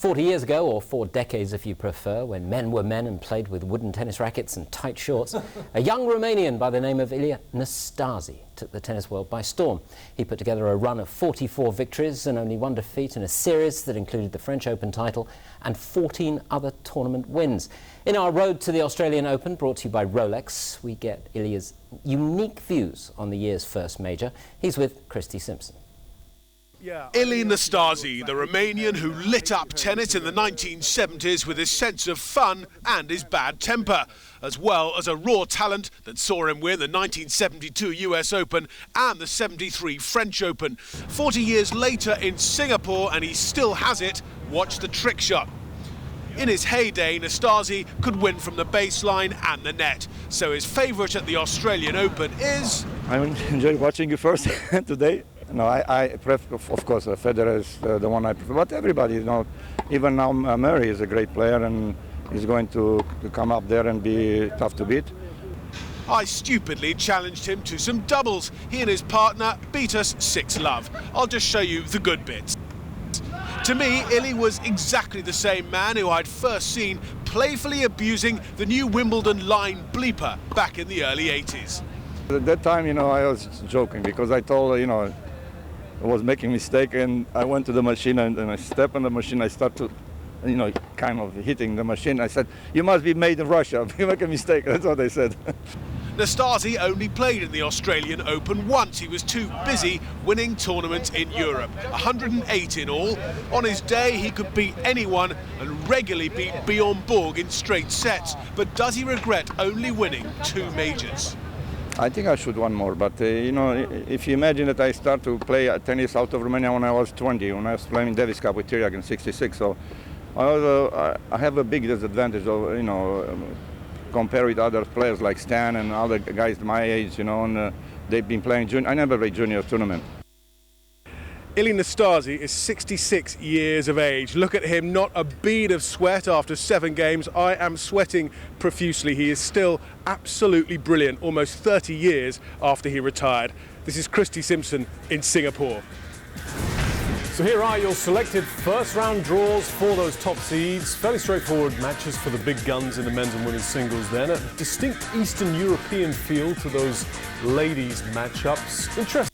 40 years ago, or 4 decades if you prefer, when men were men and played with wooden tennis rackets and tight shorts, a young Romanian by the name of Ilie Nastase took the tennis world by storm. He put together a run of 44 victories and only 1 defeat in a series that included the French Open title and 14 other tournament wins. In our Road to the Australian Open, brought to you by Rolex, we get Ilie's unique views on the year's first major. He's with Christy Simpson. Ilie Nastase, the Romanian who lit up tennis in the 1970s with his sense of fun and his bad temper, as well as a raw talent that saw him win the 1972 US Open and the 73 French Open. 40 years later in Singapore, and he still has it. Watch the trick shot. In his heyday, Nastase could win from the baseline and the net, so his favourite at the Australian Open is... I enjoy watching you first today. No, I prefer, of course, Federer is the one I prefer, but everybody, you know, even now Murray is a great player and he's going to come up there and be tough to beat. I stupidly challenged him to some doubles. He and his partner beat us 6-love. I'll just show you the good bits. To me, Ilie was exactly the same man who I'd first seen playfully abusing the new Wimbledon line bleeper back in the early 80s. At that time, you know, I was joking because I told, you know, I was making a mistake and I went to the machine and I stepped on the machine. I start to, you know, kind of hitting the machine. I said, "You must be made in Russia. You make a mistake." That's what they said. Nastase only played in the Australian Open once. He was too busy winning tournaments in Europe, 108 in all. On his day, he could beat anyone and regularly beat Bjorn Borg in straight sets. But does he regret only winning 2 majors? I think I should one more, but you know, if you imagine that I start to play tennis out of Romania when I was 20, when I was playing Davis Cup with Tiriac in '66, so I have a big disadvantage of, you know, compared with other players like Stan and other guys my age, you know, and they've been playing junior. I never played junior tournament. Ilie Nastase is 66 years of age. Look at him, not a bead of sweat after 7 games. I am sweating profusely. He is still absolutely brilliant, almost 30 years after he retired. This is Christy Simpson in Singapore. So here are your selected first round draws for those top seeds. Fairly straightforward matches for the big guns in the men's and women's singles then. A distinct Eastern European feel to those ladies matchups. Interesting.